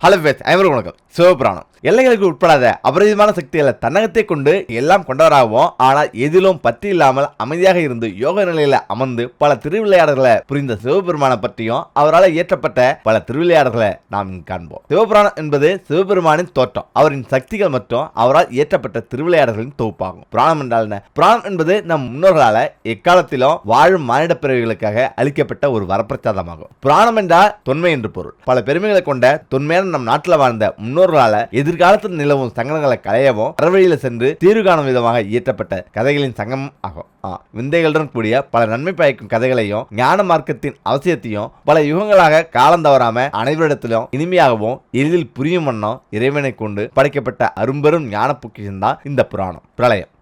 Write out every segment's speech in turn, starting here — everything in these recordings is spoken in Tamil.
ஹலோ பேஸ் அனைவருக்கும் வணக்கம். சிவபுராணம் எல்லைகளுக்கு உட்படாத அபரிதமான சக்திகளை தன்னகத்தை கொண்டு எல்லாம் கொண்டவராகவும் ஆனால் எதிலும் பற்றி இல்லாமல் அமைதியாக இருந்து யோக நிலையில அமர்ந்து பல திருவிளையாடல்களை புரிந்த சிவபெருமானை பற்றியும் அவரால் இயற்றப்பட்ட பல திருவிளையாடல்களை நாம் இங்கு காண்போம். சிவபுராணம் என்பது சிவபெருமானின் தோற்றம், அவரின் சக்திகள் மற்றும் அவரால் இயற்றப்பட்ட திருவிளையாடல்களின் தொகுப்பாகும். புராணம் என்றால் என்ன? புராணம் என்பது நம் முன்னோர்களால் எக்காலத்திலும் வாழும் மானிட பிறவிகளுக்காக அளிக்கப்பட்ட ஒரு வரப்பிரசாதமாகும். புராணம் என்றால் தொன்மை என்று பொருள். பல பெருமைகளை கொண்ட தொன்மையான நம் நாட்டில் வாழ்ந்த முன்னோர்களால் எதிர்காலத்தில் நிலவும் சங்கடங்களை களையவும் அறவழியில சென்று தீர்வு காணும் விதமாக இயற்றப்பட்ட கதைகளின் சங்கம் ஆகும். விந்தைகளுடன் கூடிய பல நன்மை பயக்கும் கதைகளையும் ஞான மார்க்கத்தின் அவசியத்தையும் பல யுகங்களாக காலம் தவறாம அனைவரிடத்திலும் இனிமையாகவும் எளிதில் புரியும் வண்ணம் இறைவனை கொண்டு படைக்கப்பட்ட அரும்பெரும் ஞான பொக்கிஷம் தான் இந்த புராணம்.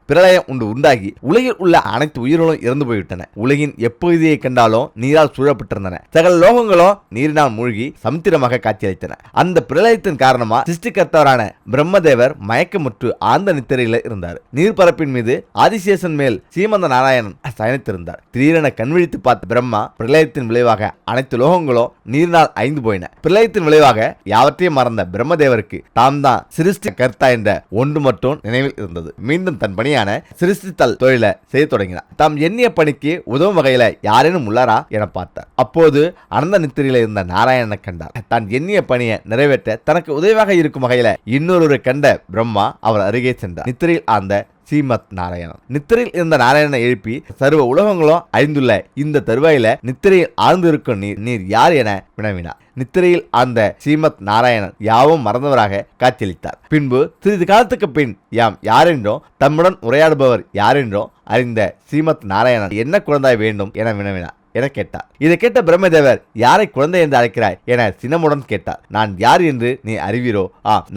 பிரளயம் உண்டாகி உலகில் உள்ள அனைத்து உயிர்களும் இறந்து போய்விட்டன. உலகின் எப்பகுதியை கண்டாலும் நீரால் சூழப்பட்டிருந்தன. சகல லோகங்களும் நீரினால் மூழ்கி சமுத்திரமாக காட்சியளித்தன. அந்த பிரளயத்தின் காரணமா சிருஷ்டிகர்த்தவரான பிரம்மதேவர் மயக்கமுற்று ஆழ்ந்த நித்திரையில இருந்தார். நீர்பரப்பின் மீது ஆதிசேஷன் மேல் சீமந்த நாராயணன் சயனித்திருந்தார். திடீரென கண்விழித்து பார்த்த பிரம்மா பிரளயத்தின் விளைவாக அனைத்து லோகங்களும் நீரினால் ஐந்து போயின. பிரளயத்தின் விளைவாக யாவற்றையும் மறந்த பிரம்மதேவருக்கு தாம் தான் சிருஷ்டி கர்த்தா என்ற ஒன்று மட்டும் நினைவில் இருந்தது. மீண்டும் தன் பணியான சிருஷ்டித்தல் தொழிலை செய்ய தொடங்கினார். தாம் எண்ணிய பணிக்கு உதவும் வகையில யாரேனும் உள்ளாரா என பார்த்தார். அப்போது அனந்த நித்திரையில இருந்த நாராயணனை கண்டார். தான் எண்ணிய பணியை நிறைவேற்ற தனக்கு உதவியாக இருக்கும் வகையில இன்னொரு கண்ட பிரம்மா அவர் அருகே சென்றார். நித்திரையில் ஆழ்ந்த ஸ்ரீமத் நாராயணன். நித்திரையில் இருந்த நாராயணனை எழுப்பி சர்வ உலகங்களும் அறிந்துள்ள இந்த தருவாயில நித்திரையில் ஆழ்ந்திருக்கும் நீர் யார் என வினவினார். நித்திரையில் அந்த ஸ்ரீமத் நாராயணன் யாவும் மறந்தவராக காட்சியளித்தார். பின்பு சிறிது காலத்துக்கு பின் யாம் யாரென்றோம் தம்முடன் உரையாடுபவர் யாரென்றோம் அறிந்த ஸ்ரீமத் நாராயணன் என்ன குழந்தாய் வேண்டும் என வினவினார் என கேட்டார். இதை கேட்ட பிரம்மதேவர் யாரை குழந்தை என்று அழைக்கிறாய் என சினமுடன் கேட்டார். நான் யார் என்று நீ அறிவீரோ?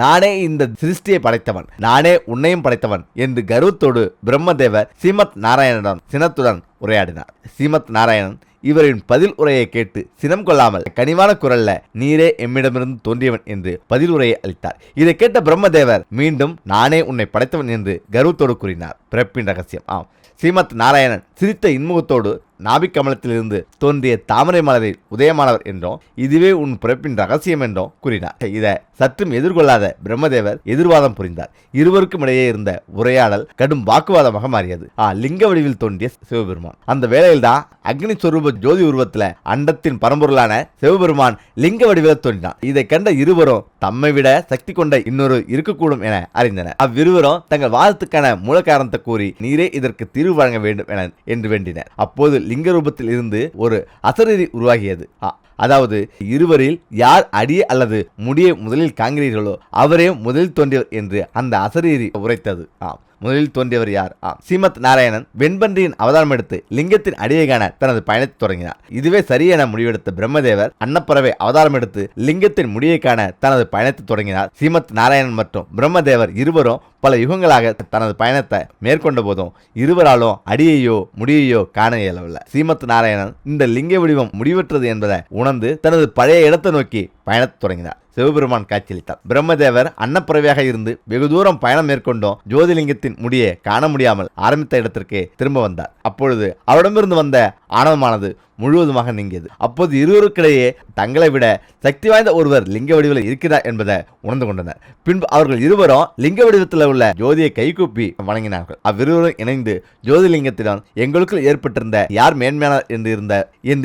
நானே இந்த சிருஷ்டியை படைத்தவன், நானே உன்னையும் படைத்தவன் என்று கர்வத்தோடு பிரம்மதேவர் ஸ்ரீமத் நாராயணனிடம் சினத்துடன் உரையாடினார். ஸ்ரீமத் நாராயணன் இவரின் பதில் உரையை கேட்டு சினம் கொள்ளாமல் கனிவான குரல்ல நீரே எம்மிடமிருந்து தோன்றியவன் என்று பதில் உரையை அளித்தார். இதை கேட்ட பிரம்மதேவர் மீண்டும் நானே உன்னை படைத்தவன் என்று கர்வத்தோடு கூறினார். பிறப்பின் ரகசியம். ஸ்ரீமத் நாராயணன் சிரித்த இன்முகத்தோடு நாபிக்கமலத்திலிருந்து தோன்றிய தாமரை மலரில் உதயமானவர் என்றும் இதுவே உன் பிறப்பின் ரகசியம் என்றும் கூறினார். இதை சற்றும் எதிர்கொள்ளாத பிரம்மதேவர் எதிர்வாதம் புரிந்தார். இருவருக்கும் இடையே இருந்த உரையாடல் கடும் வாக்குவாதமாக மாறியது. லிங்க வடிவில் தோன்றிய சிவபெருமான். அந்த வேளையில் தான் அக்னி சொரூப ஜோதி உருவத்தில் அண்டத்தின் பரம்பொருளான சிவபெருமான் லிங்க வடிவில் தோன்றினார். இதை கண்ட இருவரும் தம்மை விட சக்தி கொண்ட இன்னொரு இருக்கக்கூடும் என அறிந்தனர். அவ்விருவரும் தங்கள் வாதத்துக்கான மூல காரணத்தை கூறி நீரே இதற்கு தீர்வு வழங்க வேண்டும் என்று வேண்டினர். அப்போது லிங்க ரூபத்தில் இருந்து ஒரு அசரீரி உருவாகியது. அதாவது இருவரில் யார் அடியே அல்லது முடியை முதலில் காண்கிறீர்களோ அவரே முதலில் தோன்றியவர் என்று அந்த அசரீரி உரைத்தது. முதலில் தோன்றியவர் யார்? ஸ்ரீமத் நாராயணன் வெண்பன்றியின் அவதாரம் எடுத்து லிங்கத்தின் அடியை காண தனது பயணத்தை தொடங்கினார். இதுவே சரி என முடிவெடுத்த பிரம்மதேவர் அன்னப்பறவை அவதாரம் எடுத்து லிங்கத்தின் முடியை காண தனது பயணத்தை தொடங்கினார். ஸ்ரீமத் நாராயணன் மற்றும் பிரம்மதேவர் இருவரும் பல யுகங்களாக தனது பயணத்தை மேற்கொண்ட போதும் இருவராலும் அடியையோ முடியையோ காண இயலவில்லை. ஸ்ரீமத் நாராயணன் இந்த லிங்க வடிவம் முடிவற்றது என்பதை உணர்ந்து தனது பழைய இடத்தை நோக்கி பயணத்தை தொடங்கினார். சிவபெருமான் காட்சியளித்தார். பிரம்மதேவர் அன்னப்பறவையாக இருந்து வெகு தூரம் பயணம் மேற்கொண்டோம் ஜோதிலிங்கத்தின் முடியை காண முடியாமல் ஆரம்பித்த இடத்திற்கு திரும்ப வந்தார். அப்பொழுது அவரிடமிருந்து வந்த ஆணவமானது முழுவதுமாக நீங்கியது. அப்போது இருவருக்கிடையே தங்களை விட சக்தி வாய்ந்த ஒருவர் லிங்க வடிவில் இருக்கிறார் என்பதை உணர்ந்து கொண்டனர். பின்பு அவர்கள் இருவரும் லிங்க வடிவத்தில் உள்ள ஜோதியை கைகூப்பி வணங்கினார்கள். அவ்விருவரும் இணைந்து ஜோதிலிங்கத்திடம் எங்களுக்குள் ஏற்பட்டிருந்த யார் மேன்மையானவர் என்று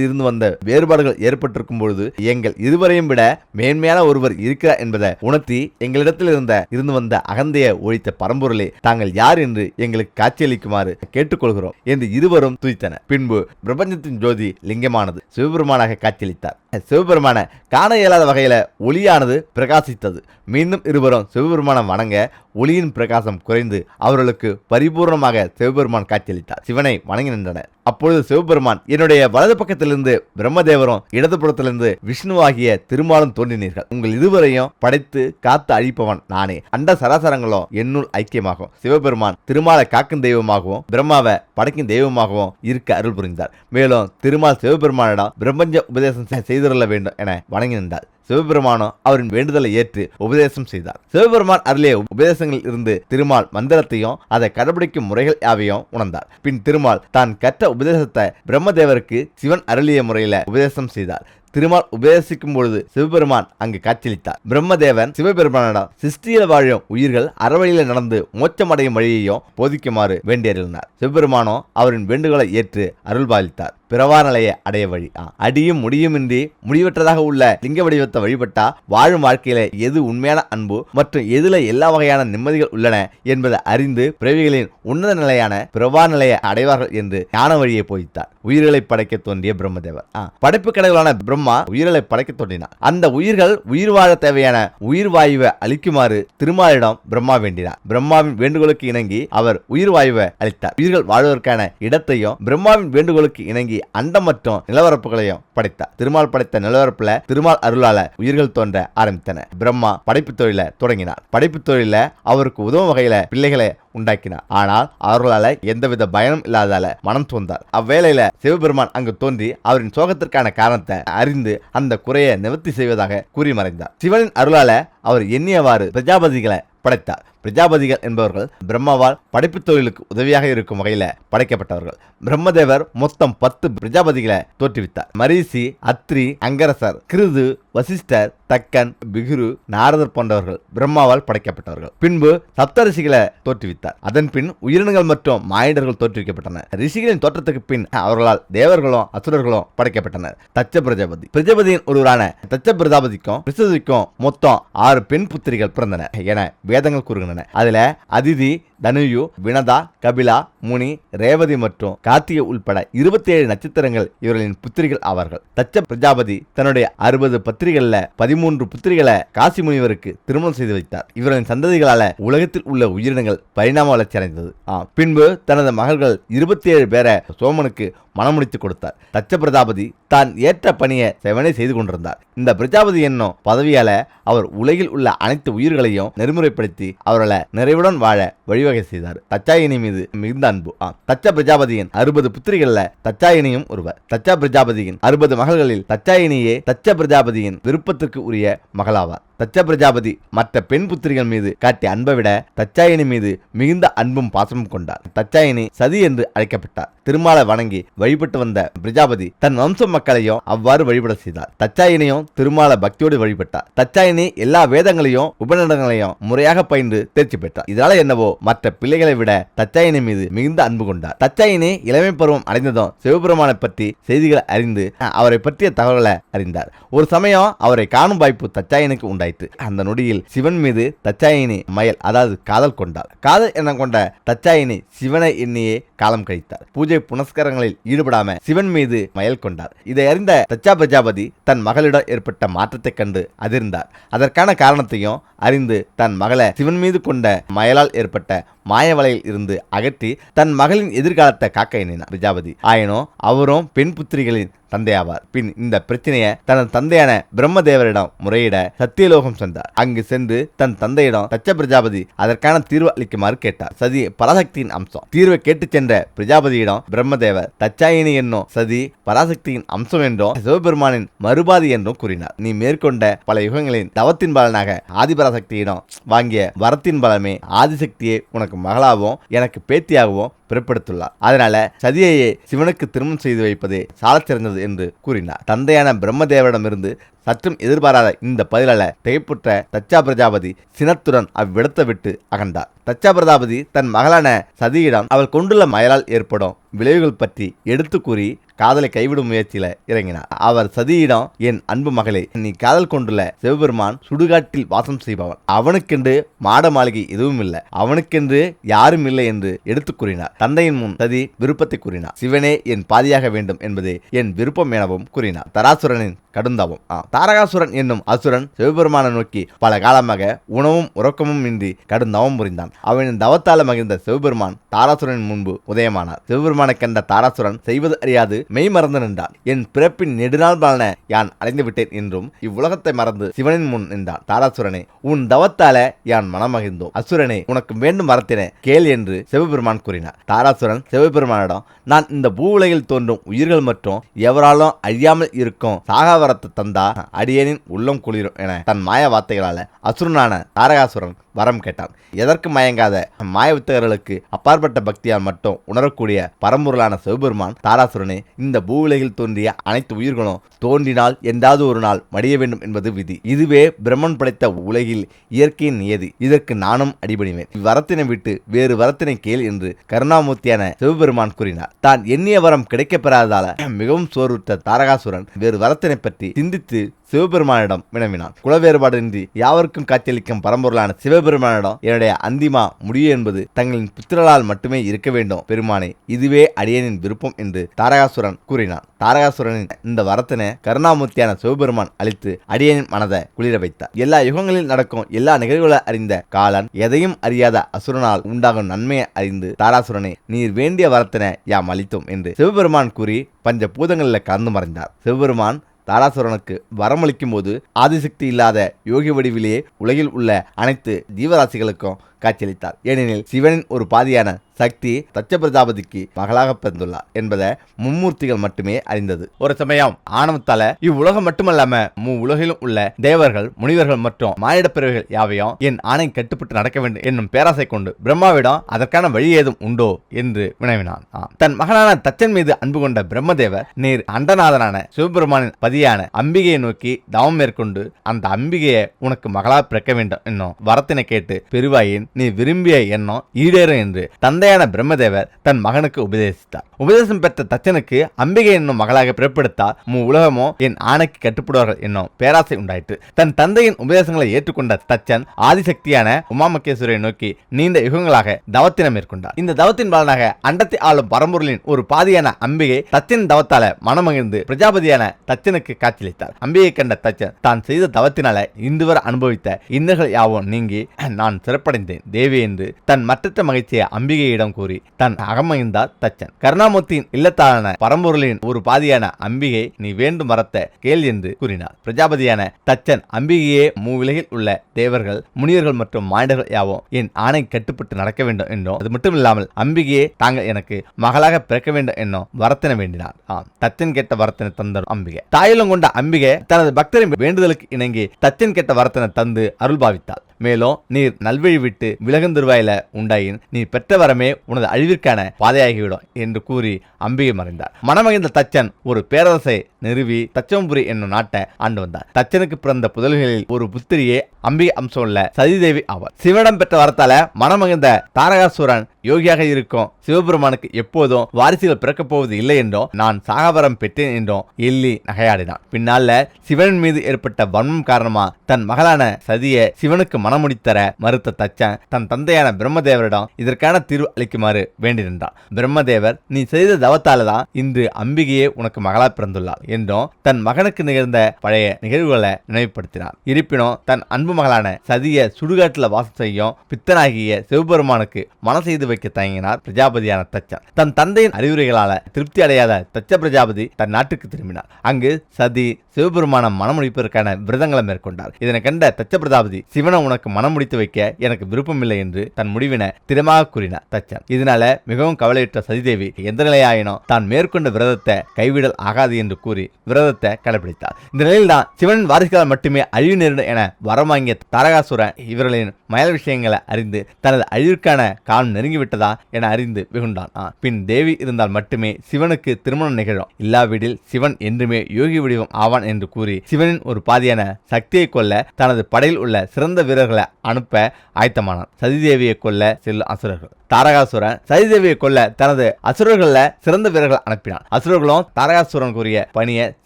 இருந்து வந்த வேறுபாடுகள் ஏற்பட்டிருக்கும் பொழுது எங்கள் இருவரையும் விட மேன்மையான ஒருவர் இருக்கிறார் என்பதை உணர்த்தி எங்களிடத்தில் இருந்து வந்த அகந்தையை ஒழித்த பரம்பொருளே தாங்கள் யார் என்று எங்களுக்கு காட்சியளிக்குமாறு கேட்டுக்கொள்கிறோம் என்று இருவரும் துதித்தனர். பின்பு பிரபஞ்சத்தின் ஜோதி லிங்கமானது சிவபெருமானாக காட்சியளித்தார். சிவபெருமான காண இயலாத வகையில ஒளியானது பிரகாசித்தது. மீண்டும் இருவரும் சிவபெருமானை வணங்க ஒளியின் பிரகாசம் குறைந்து அவர்களுக்கு பரிபூர்ணமாக சிவபெருமான் காட்சியளித்தார். சிவனை வணங்கி நின்றனர். அப்பொழுது சிவபெருமான் என்னுடைய வலது பக்கத்திலிருந்து பிரம்மதேவரும் இடது புறத்திலிருந்து விஷ்ணுவாகிய திருமாலும் தோன்றினீர்கள். உங்கள் இருவரையும் படைத்து காத்து அழிப்பவன் நானே. அண்ட சராசரங்களும் என்னுள் ஐக்கியமாகும். சிவபெருமான் திருமாலை காக்கும் தெய்வமாகவும் பிரம்மாவை படைக்கும் தெய்வமாகவும் இருக்க அருள் புரிந்தார். மேலும் திருமால் சிவபெருமானிடம் பிரபஞ்ச உபதேசம் செய்திருள்ள வேண்டும் என வணங்கி நின்றார். சிவபெருமானும் அவரின் வேண்டுதலை ஏற்று உபதேசம் செய்தார். சிவபெருமான் அருளிய உபதேசங்களில் இருந்து திருமால் மந்திரத்தையும் அதை கடைபிடிக்கும் முறைகள் யாவையும் உணர்ந்தார். பின் திருமால் தான் கற்ற உபதேசத்தை பிரம்மதேவருக்கு சிவன் அருளிய முறையில உபதேசம் செய்தார். திருமால் உபதேசிக்கும் பொழுது சிவபெருமான் அங்கு காட்சியளித்தார். பிரம்மதேவன் சிவபெருமானிடம் சிருஷ்டியில் வாழும் உயிர்கள் அறவழியில நடந்து மோட்சமடையும் வழியையும் போதிக்குமாறு வேண்டியருளினார். சிவபெருமானோ அவரின் வேண்டுகோளை ஏற்று அருள்பாலித்தார். பிறவா நிலையை அடைய வழி. அடியும் முடியுமின்றி முடிவற்றதாக உள்ள லிங்க வடிவத்தை வழிபட்டா வாழும் வாழ்க்கையில எது உண்மையான அன்பு மற்றும் எதுல எல்லா வகையான நிம்மதிகள் உள்ளன என்பதை அறிந்து பிறவிகளின் உன்னத நிலையான பிறவா நிலையை அடைவார்கள் என்று ஞான வழியை போதித்தார். உயிர்களை படைக்க தோன்றிய பிரம்மதேவர் படைப்பு கடவுளான பிரம்மா உயிர்களை படைக்க தோன்றினார். அந்த உயிர்கள் உயிர் வாழ தேவையான உயிர் வாயுவை அளிக்குமாறு திருமாலிடம் பிரம்மா வேண்டினார். பிரம்மாவின் வேண்டுகோளுக்கு இணங்கி அவர் உயிர் வாயுவை அளித்தார். உயிர்கள் வாழ்வதற்கான இடத்தையும் பிரம்மாவின் வேண்டுகோளுக்கு இணங்கி அண்டம் மற்றும் நிலவரப்புகளையும் படைத்தார். திருமால் படைத்த நிலவரப்புல திருமால் அருளால உயிர்கள் தோன்ற ஆரம்பித்தன. பிரம்மா படைப்பு தொழிலை தொடங்கினார். படைப்பு தொழில அவருக்கு உதவும் வகையில பிள்ளைகளை உண்டாக்கினார். ஆனால் அவர்களால எந்தவித பயனும் இல்லாதால மனம் தோன்றார். அவ்வேளையில சிவபெருமான் அங்கு தோன்றி அவரின் சோகத்திற்கான காரணத்தை அறிந்து அந்த குறையை நிவர்த்தி செய்வதாக கூறி மறைந்தார். சிவனின் அருளால அவர் எண்ணியவாறு பிரஜாபதிகளை படைத்தார். பிரஜாபதிகள் என்பவர்கள் பிரம்மாவால் படைப்பு தொழிலுக்கு உதவியாக இருக்கும் வகையில படைக்கப்பட்டவர்கள். பிரம்மதேவர் மொத்தம் 10 பிரஜாபதிகளை தோற்றுவித்தார். மரீசி, அத்ரி, அங்கரசர், கிருது, வசிஷ்டர், தக்கன், பிகுரு, நாரதர் போன்றவர்கள் பிரம்மாவால் படைக்கப்பட்டவர்கள். பின்பு சப்தரிஷிகளை தோற்றுவித்தார். அதன் பின் உயிரினங்கள் மற்றும் மானிடர்கள் தோற்றுவிக்கப்பட்டனர். ரிஷிகளின் தோற்றத்துக்கு பின் அவர்களால் தேவர்களும் அசுரர்களும் படைக்கப்பட்டனர். தச்ச பிரஜாபதி பிரஜாபதியின் ஒருவரான தச்ச பிரஜாபதிக்கும் விசுதிக்கும் மொத்தம் 6 பெண் புத்திரிகள் பிறந்தனர் என வேதங்கள் கூறுகின்றன. அதுல அதிதி, தனுயு, வினதா, கபிலா, முனி, ரேவதி மற்றும் கார்த்திகை உள்பட 27 நட்சத்திரங்கள் இவர்களின் புத்திரிகள் ஆவார்கள். தச்ச பிரஜாபதி தன்னுடைய 60 பத்திரிகள்ல 13 புத்திரிகளை காசி முனிவருக்கு திருமணம் செய்து வைத்தார். இவர்களின் சந்ததிகளால உலகத்தில் உள்ள உயிரினங்கள் பரிணாம வளர்ச்சி அடைந்தது. பின்பு தனது மகள்கள் 27 பேரை சோமனுக்கு மனமுடித்து கொடுத்தார். தச்ச பிரஜாபதி தான் ஏற்ற பணியை செவனே செய்து கொண்டிருந்தார். இந்த பிரஜாபதி என்னும் பதவியால அவர் உலகில் உள்ள அனைத்து உயிர்களையும் நெறிமுறைப்படுத்தி அவர்களை நிறைவுடன் வாழ வழிவகை செய்தார். தச்சாயினி மீது மிகுந்த அன்பு. தச்ச பிரஜாபதியின் 60 புத்திரிகள்ல தச்சாயினியும் ஒருவர். தச்ச பிரஜாபதியின் 60 மகள்களில் தச்சாயினியே தச்ச பிரஜாபதியின் விருப்பத்திற்கு உரிய மகளாவார். தச்ச பிரஜாபதி மற்ற பெண் புத்திரிகள் மீது காட்டிய அன்பை விட தச்சாயினி மீது மிகுந்த அன்பும் பாசமும் கொண்டார். தச்சாயினி சதி என்று அழைக்கப்பட்டார். திருமாலை வணங்கி வழிபட்டு வந்த பிரஜாபதி தன் வம்ச மக்களையும் அவ்வாறு வழிபட செய்தார். தச்சாயினியும் திருமாலை பக்தியோடு வழிபட்டார். தச்சாயினி எல்லா வேதங்களையும் உபநிடங்களையும் முறையாக பயின்று தேர்ச்சி பெற்றார். இதனால என்னவோ மற்ற பிள்ளைகளை விட தச்சாயினி மீது மிகுந்த அன்பு கொண்டார். தச்சாயினி இளமை பருவம் அடைந்ததும் சிவபெருமானை பற்றி செய்திகளை அறிந்து அவரை பற்றிய தகவல்களை அறிந்தார். ஒரு சமயம் அவரை காணும் வாய்ப்பு தச்சாயினுக்கு உண்டாயிற்று. அந்த நொடியில் சிவன் மீது தச்சாயினி மயல் அதாவது காதல் கொண்டார். காதல் எண்ணம் கொண்ட தச்சாயினி சிவனை எண்ணியே காலம் கழித்தார். பூஜை புனஸ்காரங்களில் ஈடுபடாம சிவன் மீது மயல் கொண்டார். இதை அறிந்த தச்சா பிரஜாபதி தன் மகளிடம் ஏற்பட்ட மாற்றத்தை கண்டு அதிர்ந்தார். அதற்கான காரணத்தையும் அறிந்து தன் மகளை சிவன் மீது கொண்ட மயலால் ஏற்பட்ட மாயவலையில் இருந்து அகற்றி தன் மகளின் எதிர்காலத்தை காக்க எண்ணினார் பிரஜாபதி. ஆயினும் அவரும் பெண் புத்திரிகளின் தந்தையாவார். பின் இந்த பிரச்சனையை தனது தந்தையான பிரம்மதேவரிடம் முறையிட சத்தியலோகம் சென்றார். அங்கு சென்று தன் தந்தையிடம் தச்ச பிரஜாபதி அதற்கான தீர்வு அளிக்குமாறு கேட்டார். சதி பராசக்தியின் அம்சம். தீர்வை கேட்டு சென்ற பிரஜாபதியிடம் பிரம்மதேவர் தச்சாயினி என்னும் சதி பராசக்தியின் அம்சம் என்றும் சிவபெருமானின் மறுபாதி என்றும் கூறினார். நீ மேற்கொண்ட பல யுகங்களின் தவத்தின் பலனாக ஆதிபராசக்தியிடம் வாங்கிய வரத்தின் பலமே ஆதிசக்தியை உனக்கு மகளாகவும் எனக்கு பேத்தியாகவும் பிறப்படுத்துள்ளார். அதனால சதியையே சிவனுக்கு திருமணம் செய்து வைப்பதே சாலச் சிறந்தது என்று கூறினார். தந்தையான பிரம்மதேவரிடமிருந்து சற்றும் எதிர்பாராத இந்த பதிலால திகைப்புற்ற தச்சா பிரஜாபதி சினத்துடன் அவ்விடத்தை விட்டு அகன்றார். தச்சா பிரஜாபதி தன் மகளான சதியிடம் அவள் கொண்டுள்ள மயலால் ஏற்படும் விளைவுகள் பற்றி எடுத்து கூறி காதலை கைவிடும் முயற்சியில இறங்கினார். அவர் சதியிடம், என் அன்பு மகளே, நீ காதல் கொண்டுள்ள சிவபெருமான் சுடுகாட்டில் வாசம் செய்பவன். அவனுக்கென்று மாட மாளிகை எதுவும் இல்லை, அவனுக்கென்று யாரும் இல்லை என்று எடுத்து கூறினார். தந்தையின் முன் சதி விருப்பத்தை கூறினார். சிவனே என் பாதியாக வேண்டும் என்பதே என் விருப்பம் எனவும் கூறினார். தராசுரனின் கடுந்தாவும். தாரகாசுரன் என்னும் அசுரன் சிவபெருமானை நோக்கி பல காலமாக உணவும் உறக்கமும் இன்றி கடுந்தவம் புரிந்தான். அவனின் தவத்தால மகிழ்ந்த சிவபெருமான் தாராசுரனின் முன்பு உதயமானார். சிவபெருமானை கண்ட தாராசுரன் செய்வது அறியாது மெய் மறந்து நின்றான். என் பிறப்பின் நெடுநாள் பலன யான் அடைந்து விட்டேன் என்றும் இவ்வுலகத்தை மறந்து சிவனின் முன் நின்றான். தாராசுரனே, உன் தவத்தால யான் மனமகிழ்ந்தோம். அசுரனே, உனக்கு வேண்டும் வரத்தினை கேள் என்று சிவபெருமான் கூறினார். தாராசுரன் சிவபெருமானிடம், நான் இந்த பூ உலகில் தோன்றும் உயிர்கள் மற்றும் எவராலும் அழியாமல் இருக்கும் சாகாவரத்தை தந்தா அடியேனின் உள்ளம் குளிரும் என தன் மாய வார்த்தைகளால அசுரனான தாரகாசுரன் வரம் கேட்டான். எதற்கு மயங்காத மாயவித்தகர்களுக்கு அப்பாற்பட்ட பக்தியால் மட்டும் உணரக்கூடிய பரம்பொருளான சிவபெருமான், தாராசுரனே, இந்த பூவுலகில் தோன்றிய அனைத்து உயிர்களும் தோன்றினால் என்றாவது ஒரு நாள் மடிய வேண்டும் என்பது விதி. இதுவே பிரம்மன் படைத்த உலகில் இயற்கையின் நியதி. இதற்கு நானும் அடிபணிவேன். இவ்வரத்தினை விட்டு வேறு வரத்தினை கேள் என்று கருணாமூர்த்தியான சிவபெருமான் கூறினார். தான் எண்ணிய வரம் கிடைக்கப் பெறாததால மிகவும் சோர்வுற்ற தாரகாசுரன் வேறு வரத்தினை பற்றி சிந்தித்து சிவபெருமானிடம் வினவினான். குல வேறுபாடின்றி யாவருக்கும் காட்சியளிக்கும் பரம்பொருளான சிவபெருமானிடம் என்னுடைய அந்திமா முடிவு என்பது தங்களின் புத்திரலால் மட்டுமே இருக்க வேண்டும் பெருமானே, இதுவே அடியனின் விருப்பம் என்று தாரகாசுரன் கூறினான். தாரகாசுரனின் இந்த வரத்தினை கருணாமூர்த்தியான சிவபெருமான் அளித்து அடியனின் மனதை குளிர வைத்தார். எல்லா யுகங்களில் நடக்கும் எல்லா நிகழ்வுகளை அறிந்த காலன் எதையும் அறியாத அசுரனால் உண்டாகும் நன்மையை அறிந்து, தாராசுரனே, நீர் வேண்டிய வரத்தினை யாம் அளித்தோம் என்று சிவபெருமான் கூறி பஞ்ச பூதங்களில் கலந்து மறைந்தார். சிவபெருமான் தாராசுரனுக்கு வரமளிக்கும் போது ஆதிசக்தி இல்லாத யோகி வடிவிலேயே உலகில் உள்ள அனைத்து ஜீவராசிகளுக்கும் காட்சியளித்தார். ஏனெனில் சிவனின் ஒரு பாதியான சக்தி தட்ச பிரஜாபதிக்கு மகளாக பிறந்துள்ளார் என்பதை மும்மூர்த்திகள் மட்டுமே அறிந்தது. ஒரு சமயம் ஆணவத்தால இவ்வுலகம் மட்டுமல்லாம உலகிலும் உள்ள தேவர்கள், முனிவர்கள் மற்றும் மானிட பிறவிகள் யாவையும் என் ஆணை கட்டுப்பட்டு நடக்க வேண்டும் என்னும் பேராசை கொண்டு பிரம்மாவிடம் அதற்கான வழி ஏதும் உண்டோ என்று வினவினான். தன் மகனான தச்சன் மீது அன்பு கொண்ட பிரம்மதேவர், நீர் அண்டநாதனான சிவபெருமானின் பதியான அம்பிகையை நோக்கி தவம் மேற்கொண்டு அந்த அம்பிகையை உனக்கு மகளா பிறக்க வேண்டும் என்னும் வரத்தினை கேட்டு பெருவாயின் நீ விரும்பிய எண்ணம் ஈடேறும் என்று தந்தையான பிரம்மதேவர் தன் மகனுக்கு உபதேசித்தார். உபதேசம் பெற்ற தச்சனுக்கு அம்பிகை என்னும் மகளாக பிறப்பெடுத்தால் உலகமோ என் ஆணைக்கு கட்டுப்படுவார்கள் என்னும் பேராசை உண்டாயிற்று. தன் தந்தையின் உபதேசங்களை ஏற்றுக்கொண்ட தச்சன் ஆதிசக்தியான உமாமகேஸ்வரியை நோக்கி நீண்ட யுகங்களாக தவத்தினை மேற்கொண்டார். இந்த தவத்தின் பலனாக அண்டத்தை ஆளும் பரம்பொருளின் ஒரு பாதியான அம்பிகை தச்சன் தவத்தால மனமகிழ்ந்து பிரஜாபதியான தச்சனுக்கு காட்சியளித்தார். அம்பிகை கண்ட தச்சன் தான் செய்த தவத்தினால இன்றுவரை அனுபவித்த இன்னல்கள் யாவும் நீங்கி நான் சிறப்படைந்தேன் தேவி என்று தன் மற்றற்ற மகிழ்ச்சியை அம்பிகையிடம் கூறி தன் அகமகிழ்ந்தார் தச்சன். கருணாமூர்த்தியின் இல்லத்தான பரம்பொருளின் ஒரு பாதியான அம்பிகை நீ வேண்டும் வரத்தை கேள் என்று கூறினார். பிரஜாபதியான தச்சன் அம்பிகையே மூவிலகில் உள்ள தேவர்கள், முனிவர்கள் மற்றும் மானிடர்கள் யாவும் என் ஆணை கட்டுப்பட்டு நடக்க வேண்டும் என்றும், அது மட்டும் இல்லாமல் அம்பிகையே தாங்கள் எனக்கு மகளாக பிறக்க வேண்டும் என்னும் வரத்தினை வேண்டினார். தச்சன் கேட்ட வரத்தினை தந்த அம்பிகை தாயிலும் கொண்ட அம்பிகை தனது பக்தரின் வேண்டுதலுக்கு இணங்கி தச்சன் கேட்ட வரத்தினை தந்து அருள் பாவித்தாள். மேலும் நீர் நல்வழி விட்டு விலகுந்தருவாயில உண்டாயின் நீ பெற்ற வரமே உனது அழிவிற்கான பாதையாகிவிடும் என்று கூறி அம்பிகை மறைந்தார். மனமகிழ்ந்த தச்சன் ஒரு பேரரசை நிறுவி தச்சம்புரி என்னும் நாட்டை ஆண்டு வந்தார். தச்சனுக்கு பிறந்த புதல்களில் ஒரு புத்திரியே அம்பிகை அம்சம் உள்ள சதிதேவி ஆவார். சிவனிடம் பெற்ற வரத்தால மனமகிழ்ந்த தாரகாசுரன் யோகியாக இருக்கும் சிவபெருமானுக்கு எப்போதும் வாரிசுகள் பிறக்கப் போவது இல்லை என்றும் நான் சாகவரம் பெற்றேன் என்றும் எள்ளி நகையாடினான். பின்னால சிவனின் மீது ஏற்பட்ட வன்மம் காரணமா தன் மகளான சதியை சிவனுக்கு மனமுடித்தர மறுத்த தச்சன் தன் தந்தையான பிரம்மதேவரிடம் இதற்கான தீர்வு அளிக்குமாறு வேண்டி நின்றான். பிரம்மதேவர் நீ செய்த தவத்தால்தான் இன்று அம்பிகையே உனக்கு மகளா பிறந்துள்ளார் என்றும் தன் மகனுக்கு நிகழ்ந்த பழைய நிகழ்வுகளை நினைவுபடுத்தினார். இருப்பினும் தன் அன்பு மகளான சதியை சுடுகாட்டில் வாசம் செய்யும் பித்தனாகிய சிவபெருமானுக்கு மன செய்து வைக்க தயங்கினார் பிரஜாபதியான தச்சன். தன் தந்தையின் அறிவுரைகளால திருப்தி அடையாத தச்ச பிரஜாபதி தன் நாட்டுக்கு திரும்பினார். அங்கு சதி சிவபெருமான மனமுடிப்பதற்கான விரதங்களை மேற்கொண்டார். இதனை கண்ட தச்ச பிரஜாபதி சிவனை உனக்கு மனம் முடித்து வைக்க எனக்கு விருப்பமில்லை என்று தன் முடிவினை திடமாக கூறினார் தச்சன். இதனால மிகவும் கவலையுற்ற சதிதேவி எந்த நிலையாயினும் தான் மேற்கொண்ட விரதத்தை கைவிடல் ஆகாது என்று கூறி விரதத்தை கடைபிடித்தார். இந்த நிலையில் தான் சிவனின் வாரிசுகளால் மட்டுமே அழிவு நேரிடும் என வரம் வாங்கிய தாரகாசுரன் இவர்களின் மயல் விஷயங்களை அறிந்து தனது அழிவிற்கான காலம் நெருங்கிவிட்டதா என அறிந்து வெகுண்டான். பின் தேவி இருந்தால் மட்டுமே சிவனுக்கு திருமணம் நிகழும், இல்லாவிடில் சிவன் என்றுமே யோகி வடிவம் ஆவான் என்று கூறி சிவனின் ஒரு பாதியான சக்தியை கொல்ல தனது படையில் உள்ள சிறந்த வீரர்களை அனுப்ப ஆயத்தமானான். சதிதேவியை கொல்ல செல்லும் அசுரர்கள். தாரகாசுரன் சதிதேவியை கொல்ல தனது அசுரர்கள சிறந்த வீரர்கள் அனுப்பினான். அசுரர்களும் தாரகாசுரன் கூறிய பணியை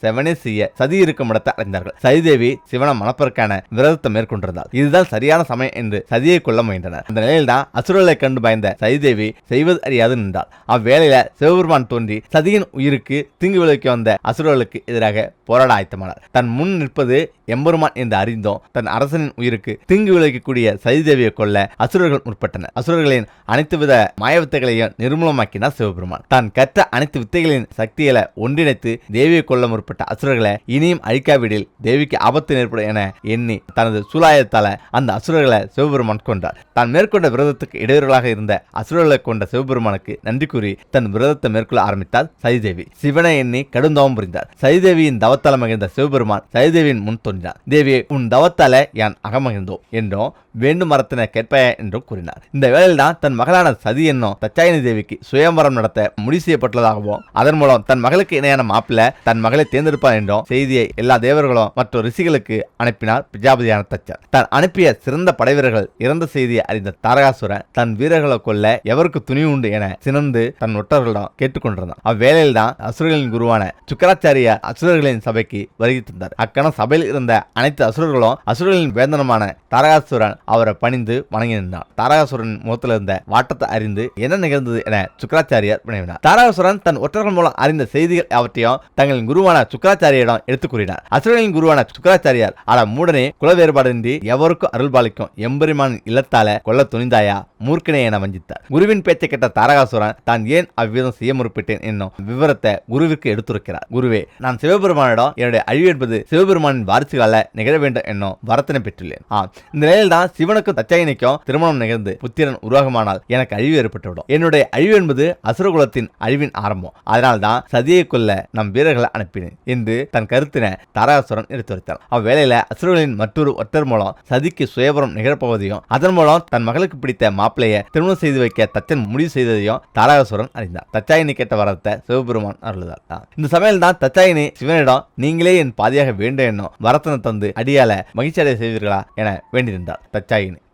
செவனே செய்ய சதி இருக்கும் இடத்தை அடைந்தார்கள். சதிதேவி சிவனை மணப்பதற்கான விரதத்தை மேற்கொண்டிருந்தார். இதுதான் சரியான சமயம் என்று சதியை கொல்ல முயன்றனர். அந்த நிலையில் தான் அசுரர்களை கண்டு பயந்த சதிதேவி செய்வது அறியாது நின்றார். அவ்வேளையில சிவபெருமான் தோன்றி சதியின் உயிருக்கு தீங்கு விளைவிக்க வந்த அசுரர்களுக்கு எதிராக போராட ஆயத்தமானார். தன் முன் நிற்பது எம்பெருமான் என்று அறிந்தோம் தன் அரசனின் உயிருக்கு தீங்கு விளைவிக்கக்கூடிய சதிதேவியை கொல்ல அசுரர்கள் முற்பட்டனர். அசுரர்களின் அனைத்து வித மாய வித்தைகளையும் நிர்மூலமாக்கினார் சிவபெருமான். தான் கற்ற அனைத்து வித்தைகளின் சக்திகளை ஒன்றிணைத்து தேவியை கொல்ல முற்பட்ட அசுரர்களை இனியும் அழிக்காவிடில் தேவிக்கு ஆபத்து ஏற்படும் என எண்ணி தனது சூலாயத்தால அந்த அசுரர்களை சிவபெருமான் கொண்டார். தான் மேற்கொண்ட விரதத்துக்கு இடையூறுகளாக இருந்த அசுரர்களை கொண்ட சிவபெருமானுக்கு நன்றி கூறி தன் விரதத்தை மேற்கொள்ள ஆரம்பித்தார் சதிதேவி. சிவனை எண்ணி கடுந்தவம் புரிந்தார். சதிதேவியின் தவத்தால் மகிழ்ந்த சிவபெருமான் சதிதேவியின் முன் தோன்றினார். தேவியை உன் தவத்தால யான் அகமகிழ்ந்தோம் என்றும் வேண்டும் மரத்தின கேட்பாய என்றும் கூறினார். இந்த வேளையில் தான் தன் மகளான சதி என்னும் தச்சாயினி தேவிக்கு சுயம்பரம் நடத்த முடிவு செய்யப்பட்டுள்ளதாகவும் அதன் மூலம் தன் மகளுக்கு இணையான மாப்பிள்ளை தன் மகளை தேர்ந்தெடுப்பார் என்றும் செய்தியை எல்லா தேவர்களும் மற்றும் ரிஷிகளுக்கு அனுப்பினார் பிரஜாபதியான தச்சன். தான் அனுப்பிய சிறந்த படைவீரர்கள் இறந்த செய்தியை அறிந்த தாரகாசுரன் தன் வீரர்களை கொல்ல எவருக்கு துணிவு உண்டு என சினந்து தன் ஒற்றர்களிடம் கேட்டுக்கொண்டிருந்தான். அவ்வேளையில் தான் அசுரர்களின் குருவான சுக்கராச்சாரியார் அசுரர்களின் சபைக்கு வருகை தந்தார். அக்கணம் சபையில் இருந்த அனைத்து அசுரர்களும் அசுரர்களின் வேந்தனமான தாரகாசுரன் அவரை பணிந்து வணங்கி நின்றார். தாரகாசுரன் முகத்தில் இருந்த வாட்டத்தை அறிந்து என்ன நிகழ்ந்தது என சுக்கராச்சாரியார் வினவினார். தாரகாசுரன் தன் ஒற்றர்கள் மூலம் அறிந்த செய்திகள் அவற்றையும் தங்களின் குருவான சுக்கராச்சாரியிடம் எடுத்துக் கூறினார். அசுரர்களின் குருவான சுக்கராச்சாரியார் அட மூடனே, குல வேறுபாடின்றி எவருக்கும் அருள்பாலிக்கும் எம்பெருமான் இல்லத்தால கொல்ல துணிந்தாயா மூர்க்கனே என வஞ்சித்தார். குருவின் பேச்சை கேட்ட தாரகாசுரன் தான் ஏன் அவ்விதம் செய்ய முற்பட்டேன் என்னும் விவரத்தை குருவிற்கு எடுத்துரைக்கிறார். குருவே, நான் சிவபெருமானிடம் என்னுடைய அழிவு என்பது சிவபெருமானின் வாரிசுகளால நிகழ வேண்டும் என்னும் வரத்தினை பெற்றுள்ளேன். இந்த நிலையில் தான் சிவனுக்கும் தச்சாயினிக்கும் திருமணம் நிகழ்ந்து புத்திரன் உருவாகமானால் எனக்கு அழிவு ஏற்பட்டுவிடும். என்னுடைய அழிவு என்பது அசுரகுலத்தின் அழிவின் ஆரம்பம். அதனால் தான் சதியை கொல்ல நம் வீரர்களை அனுப்பினேன் என்று தன் கருத்தினை தாரகாசுரன் எடுத்துரைத்தார். அவ்வேளையில அசுரர்களின் மற்றொரு ஒற்றர் மூலம் சதிக்கு சுயபரம் நிகழப்போவதையும் அதன் மூலம் தன் மகளுக்கு பிடித்த மாப்பிளைய திருமணம் செய்து வைக்க தச்சன் முடிவு செய்ததையும் தாரகாசுரன் அறிந்தார். தச்சாயினி கேட்ட வரத்தை சிவபெருமான் அருள்தார். இந்த சமயம் தான் தச்சாயினி சிவனிடம் நீங்களே என் பாதியாக வேண்டும் என்னும் வரத்தனை தந்து அடியால மகிழ்ச்சி அடைய செய்வீர்களா என வேண்டியிருந்தார்.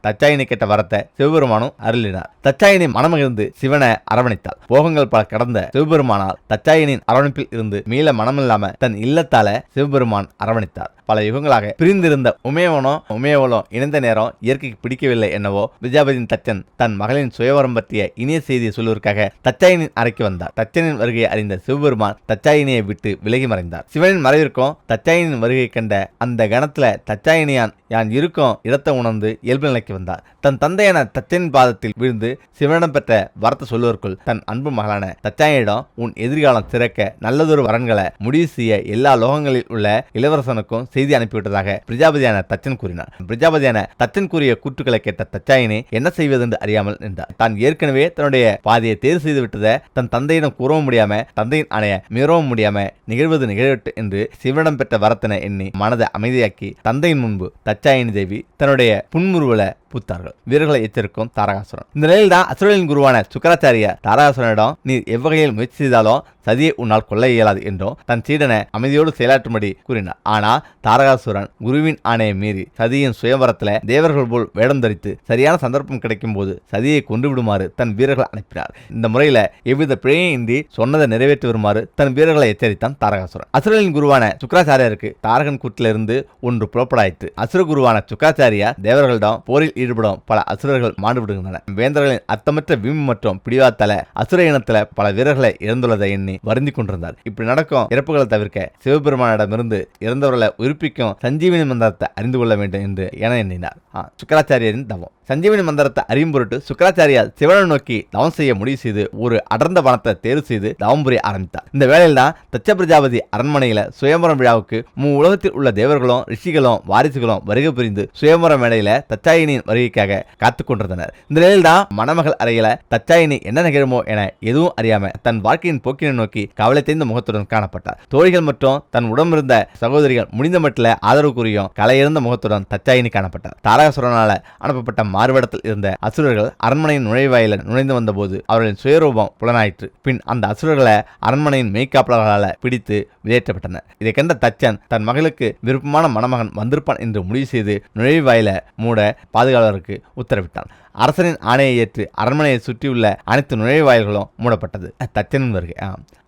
தச்சாயினி கேட்ட வரத்தை சிவபெருமானும் அருளினார். தச்சாயினி மனமகிழ்ந்து சிவனை அரவணைத்தாள். போகங்கள் பல கடந்த சிவபெருமானால் தச்சாயினின் அரவணைப்பில் இருந்து மீள மனமில்லாம தன் இல்லத்தால சிவபெருமான் அரவணைத்தார். பல யுகங்களாக பிரிந்திருந்த உமையவளும் இணைந்த நேரம் இயற்கைக்கு பிடிக்கவில்லை என்னவோ பிரஜாபதியின் தச்சன் தன் மகளின் சுயவரம் பற்றிய இனிய செய்தியை சொல்வதற்காக தச்சாயினின் அறைக்கு வந்தார். தச்சனின் வருகையை அறிந்த சிவபெருமான் தச்சாயினியை விட்டு விலகி மறைந்தார். சிவனின் மறைவிற்கும் தச்சாயினின் வருகை கண்ட அந்த கணத்துல தச்சாயினியான் யான் இருக்கும் இடத்தை உணர்ந்து இயல்பு நிலைக்கு வந்தார். தன் தந்தையான தச்சனின் பாதத்தில் விழுந்து சிவனிடம் பெற்ற வரத்தை சொல்வதற்குள் தன் அன்பு மகளான தச்சாயினிடம் உன் எதிர்காலம் சிறக்க நல்லதொரு வரன்களை முடிவு செய்ய எல்லா லோகங்களில் உள்ள இளவரசனுக்கும் செய்தி அனுப்பிவிட்டதாக பிரஜாபதியான தச்சன் கூறினார். பிரஜாபதியான தச்சன் கூறிய கூற்றுக்களை கேட்ட தச்சாயினி என்ன செய்வதென்று அறியாமல் நின்றார். தான் ஏற்கனவே தன்னுடைய பாதையை தேர்வு செய்து விட்டதை தன் தந்தையிடம் கூறவும் முடியாம தந்தையின் ஆணைய மீறவும் முடியாம நிகழ்வது நிகழட்டு என்று சிவனிடம் பெற்ற வரத்தினை எண்ணி மனதை அமைதியாக்கி தந்தையின் முன்பு தச்சாயினி தேவி தன்னுடைய புன்முறுவல பூத்தார்கள். வீரர்களை எச்சரிக்கும் தாரகாசுரன். இந்த நிலையில் தான் அசுரர்களின் குருவான சுக்கராச்சாரியார் தாரகாசுரனிடம் நீ எவ்வகையில் முயற்சி செய்தாலும் சதியை உன்னால் கொள்ள இயலாது என்றும் தன் சீடனை அமைதியோடு செயலாற்றும்படி கூறினார். ஆனால் தாரகாசுரன் குருவின் ஆணையை மீறி சதியின் சுயவரத்தில் தேவர்கள் போல் வேடம் தரித்து சரியான சந்தர்ப்பம் கிடைக்கும் போது சதியை கொண்டு விடுமாறு தன் வீரர்கள் அனுப்பினார். இந்த முறையில் எவ்வித பிழையும் இன்றி சொன்னதை நிறைவேற்றி வருமாறு தன் வீரர்களை எச்சரித்தான் தாரகாசுரன். அசுரர்களின் குருவான சுக்கராச்சாரியாருக்கு தாரகன் கூட்டிலிருந்து ஒன்று புறப்படாயிற்று. அசுர குருவான சுக்கராச்சாரியார் தேவர்களிடம் போரில் ஈடுபடும் பல அசுரர்கள் மாண்டு விடுகின்றனர். வேந்தர்களின் அர்த்தமற்ற வீம்பு மற்றும் பிடிவாத்தால அசுர இனத்துல பல வீரர்களை இறந்துள்ளதை எண்ணி வருந்தி கொண்டிருந்தார். இப்படி நடக்கும் இறப்புகளை தவிர்க்க சிவபெருமானிடமிருந்து இறந்தவர்களை உயிர்ப்பிக்கும் சஞ்சீவினி மந்திரத்தை அறிந்து கொள்ள வேண்டும் என்று என எண்ணினார். சுக்கராச்சாரியரின் தவம். சஞ்சீவினி மந்திரத்தை அறியும் பொருட்டு சுக்கராச்சாரியார் சிவனை நோக்கி தவம் செய்ய முடிவு செய்து ஒரு அடர்ந்த வனத்தை தேர்வு செய்து தவம் புரிய ஆரம்பித்தார். இந்த வேளையில் தான் தச்ச பிரஜாபதி அரண்மனையில சுயம்பரம் விழாவுக்கு உலகத்தில் உள்ள தேவர்களும் ரிஷிகளும் வாரிசுகளும் வருகை புரிந்து சுயம்பரம் மேடையில தச்சாயினியின் வருகைக்காக காத்துக் கொண்டிருந்தனர். இந்த நிலையில் தான் மணமகள் அறையில தச்சாயினி என்ன நிகழுமோ என எதுவும் அறியாம தன் வாழ்க்கையின் போக்கினை நோக்கி கவலை தேய்ந்த முகத்துடன் காணப்பட்டார். தோழிகள் மற்றும் தன் உடம்பிருந்த சகோதரிகள் முடிந்த மட்டில் ஆதரவு கூறியும் கலையிருந்த முகத்துடன் தச்சாயினி காணப்பட்டார். தாரகாசுரனால அனுப்பப்பட்ட மாறுபடத்தில் இருந்த அசுரர்கள் அரண்மனையின் நுழைவாயில நுழைந்து வந்த போது அவர்களின் சுயரூபம் புலனாயிற்று. பின் அந்த அசுரர்களை அரண்மனையின் மெய்காப்பலர்களால் பிடித்து வெளியேற்றப்பட்டனர். இதை கண்ட தச்சன் தன் மகளுக்கு விருப்பமான மணமகன் வந்திருப்பான் என்று முடிவு செய்து நுழைவாயில மூட பாதுகாவலருக்கு உத்தரவிட்டான். அரசனின் ஆணையை ஏற்று அரண்மனையை சுற்றியுள்ள அனைத்து நுழைவாயில்களும் மூடப்பட்டது. தச்சனின் வருகை.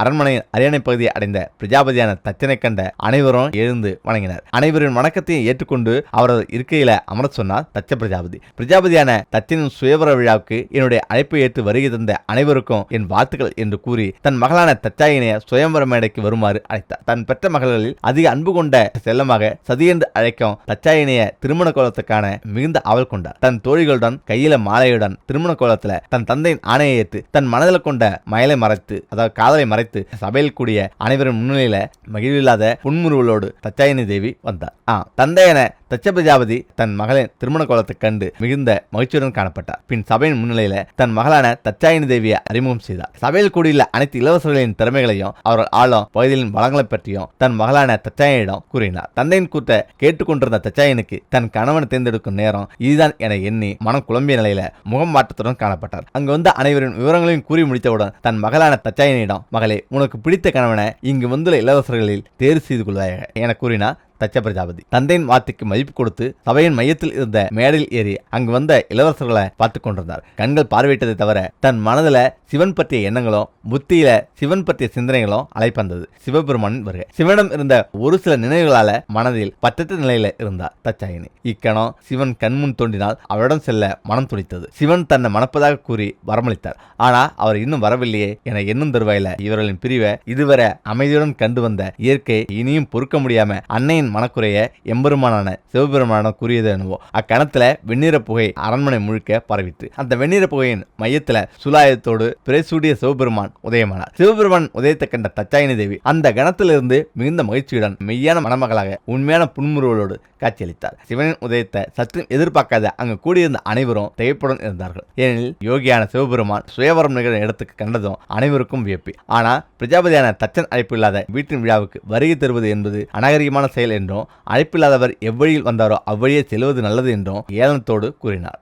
அரண்மனையின் அரியணை பகுதியை அடைந்த பிரஜாபதியான தச்சனை கண்ட அனைவரும் எழுந்து வணங்கினர். அனைவரின் வணக்கத்தையும் ஏற்றுக்கொண்டு அவரது இருக்கையில அமர சொன்னார் தச்ச பிரஜாபதி. பிரஜாபதியான தச்சனின் சுயவர விழாவுக்கு என்னுடைய அழைப்பை ஏற்று வருகை தந்த அனைவருக்கும் என் வாழ்த்துக்கள் என்று கூறி தன் மகளான தச்சாயினியை சுயம்பர மேடைக்கு வருமாறு அழைத்தார். தன் பெற்ற மகளில் அதிக அன்பு கொண்ட செல்லமாக சதி என்று அழைக்கும் தச்சாயினியை திருமண கோலத்துக்கான மிகுந்த ஆவல் கொண்டார். தன் தோழிகளுடன் கையில மாலையுடன் திருமண கோலத்துல தன் தந்தையின் ஆணையை ஏற்று தன் மனதில் கொண்ட மயலை மறைத்து, அதாவது காதலை மறைத்து சபையில் கூடிய அனைவரின் முன்னிலையில மகிழ்வில்லாத புன்முறுவலோடு தட்சாயினி தேவி வந்தார். தந்தையன தட்ச பிரஜாபதி தன் மகளின் திருமண கோலத்தை கண்டு மிகுந்த மகிழ்ச்சியுடன் காணப்பட்டார். பின் சபையின் முன்னிலையில தன் மகளான தட்சாயினி தேவியை அறிமுகம் செய்தார். சபையில் கூடியுள்ள அனைத்து இளவரசர்களின் திறமைகளையும் அவர்கள் ஆளும் பகுதியின் வளங்களை பற்றியும் தன் மகளான தட்சாயினியிடம் கூறினார். தந்தையின் கூட்ட கேட்டுக்கொண்டிருந்த தட்சாயினுக்கு தன் கணவனை தேர்ந்தெடுக்கும் நேரம் இதுதான் என எண்ணி மனம் குழம்பிய நிலையில முகம் மாற்றத்துடன் காணப்பட்டார். அங்கு வந்த அனைவரின் விவரங்களையும் கூறி முடித்தவுடன் தன் மகளான தட்சாயினியிடம், மகளே, உனக்கு பிடித்த கணவனை இங்கு வந்துள்ள இளவரசர்களில் தேர்வு செய்து கொள்வாயாக என கூறினார் தட்ச பிரஜாபதி. தந்தையின் வார்த்தைக்கு மதிப்பு கொடுத்து சபையின் மையத்தில் இருந்த மேடையில் ஏறி அங்கு வந்த இளவரசர்களை பார்த்து கொண்டிருந்தார். கண்கள் பார்வையிட்டதை தவிர தன் மனதில சிவன் பற்றிய எண்ணங்களும் புத்தியில சிவன் பற்றிய சிந்தனைகளும் அலைப்பந்தது. சிவபெருமானின் வருகை. சிவனிடம் இருந்த ஒரு சில நினைவுகளால மனதில் பற்றற்ற நிலையில இருந்தார் தட்சாயினி. இக்கணம் சிவன் கண்முன் தோன்றினால் அவரிடம் செல்ல மனம் துடித்தது. சிவன் தன்னை மணப்பதாக கூறி வரமளித்தார். ஆனா அவர் இன்னும் வரவில்லையே என எண்ணும் தருவாயில இவர்களின் பிரிவை இதுவரை அமைதியுடன் கண்டு வந்த இயற்கை இனியும் பொறுக்க முடியாம அன்னையின் மனக்குறைய எம்பெருமானான சிவபெருமானிடம் கூறியது என்னவோ. அக்கணத்துல வெண்ணிற புகை அரண்மனை முழுக்க பரவித்து அந்த வெண்ணிற புகையின் மையத்துல சுலாயத்தோடு பிரசூடிய சிவபெருமான் உதயமானார். சிவபெருமான் உதயத்தை கண்ட தட்சாயினி தேவி அந்த கணத்திலிருந்து மிகுந்த மகிழ்ச்சியுடன் மெய்யான மணமகளாக உண்மையான புன்முறுவலோடு காட்சியளித்தார். சிவனின் உதயத்தை சற்றும் எதிர்பார்க்காத அங்கு கூடியிருந்த அனைவரும் திகைப்புடன் இருந்தார்கள். ஏனெனில் யோகியான சிவபெருமான் சுயவரம் நிகழ்ந்த இடத்துக்கு கண்டதும் அனைவருக்கும் வியப்பு. ஆனா பிரஜாபதியான தச்சன் அழைப்பு இல்லாத வீட்டின் விழாவுக்கு வருகை தருவது என்பது அநாகரிகமான செயல் என்றும் அழைப்பில்லாதவர் எவ்வழியில் வந்தாரோ அவ்வழியே செல்வது நல்லது என்றும் ஏளனத்தோடு கூறினார்.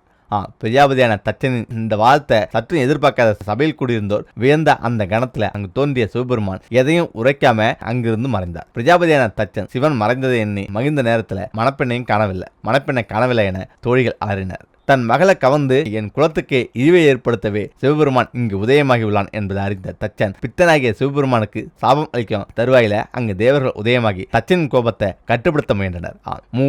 பிரஜாபதியான தச்சனின் இந்த வார்த்தை சற்று எதிர்பார்க்காத சபையில் கூடியிருந்தோர் வியந்த அந்த கணத்துல அங்கு தோன்றிய சிவபெருமான் எதையும் உரைக்காம அங்கிருந்து மறைந்தார். பிரஜாபதியான தச்சன் சிவன் மறைந்ததை எண்ணி மகிழ்ந்த நேரத்துல மணப்பெண்ணையும் காணவில்லை என தோழிகள் அலறினர். தன் மகளை கவர்ந்து என் குலத்துக்கே இழிவை ஏற்படுத்தவே சிவபெருமான் இங்கு உதயமாகி உள்ளான் என்பதை அறிந்த தச்சன் பித்தனாகிய சிவபெருமானுக்கு சாபம் அளிக்கும் தருவாயில அங்கு தேவர்கள் உதயமாகி தச்சனின் கோபத்தை கட்டுப்படுத்த முயன்றனர்.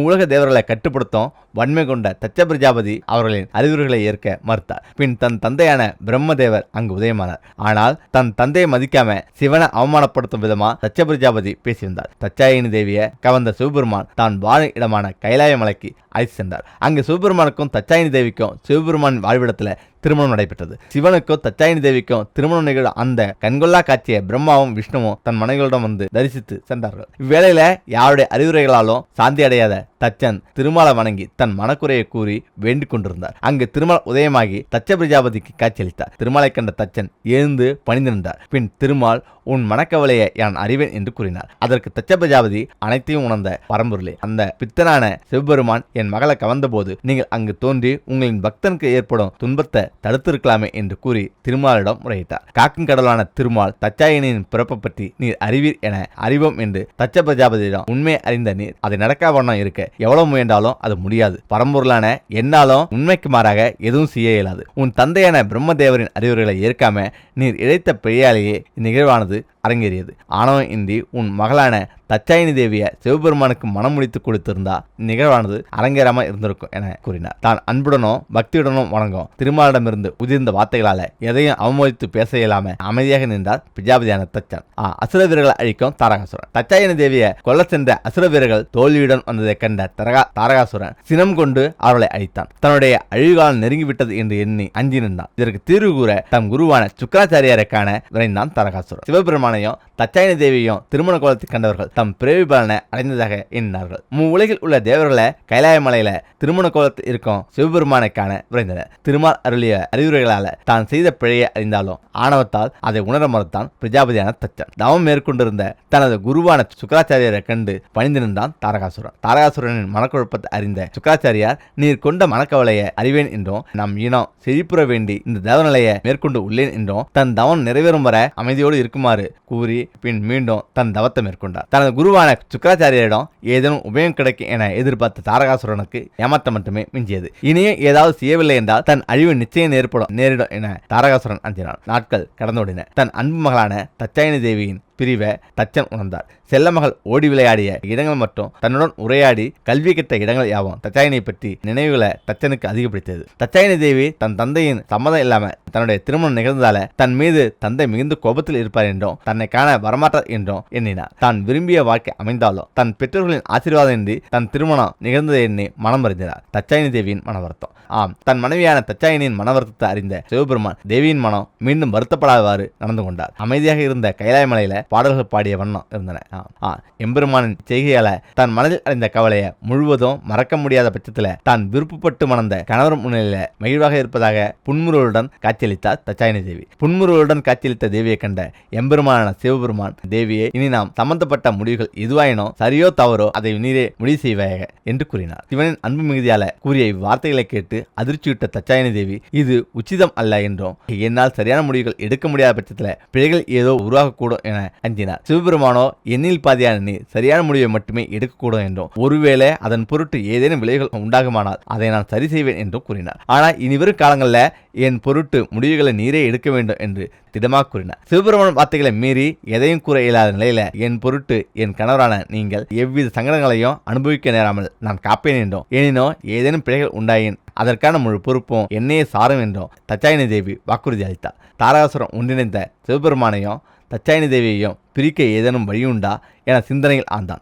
உலக தேவர்களை கட்டுப்படுத்தும் வன்மை கொண்ட தச்ச பிரஜாபதி அவர்களின் அறிவுரைகளை ஏற்க மறுத்தார். பின் தன் தந்தையான பிரம்மதேவர் அங்கு உதயமானார். ஆனால் தன் தந்தையை மதிக்காம சிவனை அவமானப்படுத்தும் விதமா தச்ச பிரஜாபதி பேசியிருந்தார். தட்சாயினி தேவியை கவர்ந்த சிவபெருமான் தான் வாழும் இடமான கைலாய மலைக்கு அழைத்து சென்றார். அங்கு சிவபெருமானுக்கும் தட்சாயினி தேவிக்கும் சிவபெருமான் வாழ்விடத்துல திருமணம் நடைபெற்றது. சிவனுக்கும் தட்சாயினி தேவிக்கும் திருமணம் நிகழ்ந்த அந்த கண்கொள்ளா காட்சியை பிரம்மாவும் விஷ்ணுவும் தன் மனைவிகளிடம் வந்து தரிசித்து சென்றார்கள். இவ்வேளையில யாருடைய அறிவுரைகளாலும் சாந்தி அடையாத தச்சன் திருமாலை வணங்கி தன் மனக்குறையை கூறி வேண்டிக் கொண்டிருந்தார். அங்கு திருமால் உதயமாகி தட்ச பிரஜாபதிக்கு காட்சியளித்தார். திருமாலை கண்ட தச்சன் எழுந்து பணிந்திருந்தார். பின் திருமால், உன் மனக்கவலையை நான் அறிவேன் என்று கூறினார். அதற்கு தட்ச பிரஜாபதி அனைத்தையும் உணர்ந்த பரம்பொருளே, அந்த பித்தனான சிவபெருமான் என் மகளை கவர்ந்த போது நீங்கள் அங்கு தோன்றி உங்களின் பக்தனுக்கு ஏற்படும் துன்பத்தை தடுத்திருக்கலாமே என்று கூறி திருமாலிடம் முறையிட்டார். காக்கும் கடலான திருமால் தட்சாயினியின் பிறப்பை பற்றி நீர் அறிவீர் என அறிவோம் என்று தட்ச பிரஜாபதியிடம் உண்மை அறிந்த நீர் அதை நடக்கா வண்ணம் இருக்க எவ்வளவு முயன்றாலும் அது முடியாது. பரம்பொருளான என்னாலும் உண்மைக்கு மாறாக எதுவும் செய்ய இயலாது. உன் தந்தையான பிரம்மதேவரின் அறிவுரைகளை ஏற்காம நீர் இழைத்த பிழையாலேயே இந்நிகழ்வானது அரங்கேறியது. ஆணவம் இன்றி உன் மகளான தட்சாயினி தேவியை சிவபெருமானுக்கு மனம் முடித்து கொடுத்திருந்தா நிகழ்வானது அரங்கேறாம இருந்திருக்கும் என கூறினார். தான் அன்புடனும் பக்தியுடனும் வணங்கும் திருமாலிடமிருந்து உதிர்ந்த வார்த்தைகளால எதையும் அவமதித்து பேச இயலாம அமைதியாக நின்றார் பிரஜாபதியான தச்சன். அசுர வீரர்களை அழிக்கும் தாரகாசுரன். தட்சாயினி தேவியை கொல்ல சென்ற அசுர வீரர்கள் தோல்வியுடன் வந்ததை கண்ட தாரகாசுரன் சினம் கொண்டு அவர்களை அழித்தான். தன்னுடைய அழிவுகாலம் நெருங்கிவிட்டது என்று எண்ணி அஞ்சி நின்றான். இதற்கு தீர்வு கூற தம் குருவான சுக்கராச்சாரியாரை காண விரைந்தான் தாரகாசுரன். சிவபெருமானையும் தட்சாயினி தேவியையும் திருமண கோலத்தை கண்டவர்கள் தம் பிறவி பலனை அடைந்ததாக எண்ணினார்கள். உலகில் உள்ள தேவர்களை கைலாய மலையில திருமண கோலத்தில் இருக்கும் சிவபெருமானை காண விரைந்தனர். திருமால் அருளிய அறிவுரைகளால தான் செய்த பிழையை அறிந்தாலும் ஆணவத்தால் அதை உணர மறுத்தான் பிரஜாபதியான தச்சன். தவம் மேற்கொண்டிருந்த தனது குருவான சுக்கராச்சாரியரை கண்டு பணிந்து நின்றான் தாரகாசுரன். தாரகாசுரனின் மனக்குழப்பத்தை அறிந்த சுக்கராச்சாரியார், நீர் கொண்ட மனக்கவலையை அறிவேன் என்றும் நம் இனம் செழிப்புற வேண்டி இந்த தவநிலையை மேற்கொண்டு உள்ளேன் என்றும் தன் தவம் நிறைவேறும் வர அமைதியோடு இருக்குமாறு கூறி பின் மீண்டும் தன் தவத்தை மேற்கொண்டார். தனது குருவான சுக்கராச்சாரியரிடம் ஏதேனும் உபயம் கிடைக்கும் என எதிர்பார்த்த தாரகாசுரனுக்கு ஏமாற்றம் மட்டுமே மிஞ்சியது. இனியும் ஏதாவது செய்யவில்லை என்றால் தன் அழிவு நிச்சயம் நேரிடும் என தாரகாசுரன் அஞ்சினான். நாட்கள் கடந்தோடின. தன் அன்பு மகளான தட்சாயினி தேவியின் பிரிவை தச்சன் உணர்ந்தார். செல்ல மகள் ஓடி விளையாடிய இடங்கள் மற்றும் தன்னுடன் உரையாடி கல்வி கற்ற இடங்கள் யாவும் தட்சாயினியை பற்றி நினைவுகளை தச்சனுக்கு அதிகப்படுத்தியது. தட்சாயினி தேவி தன் தந்தையின் சம்மதம் இல்லாம தன்னுடைய திருமணம் நிகழ்ந்ததால தன் மீது தந்தை மிகுந்த கோபத்தில் இருப்பார் என்றும் தன்னை காண வரமாட்டார் என்றும் எண்ணினார். தான் விரும்பிய வாழ்க்கை அமைந்தாலும் தன் பெற்றோர்களின் ஆசீர்வாதம் இன்றி தன் திருமணம் நிகழ்ந்ததை எண்ணி மனம் அறிந்தார். தட்சாயினி தேவியின் மன வருத்தம். தன் மனைவியான தச்சாயினியின் மன வருத்தத்தை அறிந்த சிவபெருமான் தேவியின் மனம் மீண்டும் வருத்தப்படாதவாறு நடந்து கொண்டார். அமைதியாக இருந்த கைலாய மலையில பாடல்கள் பாடிய வண்ணம் இருந்தன. எம்பெருமானின் செய்கையால தன் மனதில் அடைந்த கவலையை முழுவதும் மறக்க முடியாத பட்சத்துல தான் விருப்பப்பட்டு மணந்த கணவர் முன்னிலையில மகிழ்வாக இருப்பதாக புன்முறுவலுடன் காட்சியளித்தார் தச்சாயினி தேவி. புன்முறுவலுடன் காட்சியளித்த தேவியை கண்ட எம்பெருமானான சிவபெருமான், தேவியே, இனி நாம் சம்பந்தப்பட்ட முடிவுகள் எதுவாயினோ சரியோ தவறோ அதை நீரே முடிவு செய்வாயாக என்று கூறினார். சிவனின் அன்பு மிகுதியால கூறிய இவ்வார்த்தைகளை கேட்டு அதிர்ச்சியுட்ட தச்சாயினி தேவி, இது உச்சிதம் அல்ல என்றும் என்னால் சரியான முடிவுகள் எடுக்க முடியாத பட்சத்தில் பிழைகள் ஏதோ உருவாகக்கூடும் என அஞ்சினார். சிவபெருமானோ எண்ணில் பாதியான நீ சரியான முடிவை மட்டுமே எடுக்கக்கூடும் என்றும் ஒருவேளை அதன் பொருட்டு ஏதேனும் விளைவுகள் உண்டாகுமானால் அதை நான் சரி செய்வேன் என்றும் கூறினார். ஆனால் இனிவரும் காலங்களில் என் பொருட்டு முடிவுகளை நீரே எடுக்க வேண்டும் என்று திடமாக கூறினார். சிவபெருமான் வார்த்தைகளை மீறி எதையும் கூற இயலாத நிலையில என் பொருட்டு என் கணவரான நீங்கள் எவ்வித சங்கடங்களையும் அனுபவிக்க நேராமல் நான் காப்பேன் என்றும், எனினோ ஏதேனும் பிழைகள் உண்டாயின் அதற்கான முழு பொறுப்பும் என்னையே சாரும் என்றும் தச்சாயினி தேவி வாக்குறுதி அளித்தார். தாரகாசுரம் ஒன்றிணைந்த சிவபெருமானையும் தச்சாயினி தேவியையும் பிரிக்க ஏதேனும் வழியுண்டா என சிந்தனையில் ஆழ்ந்தான்.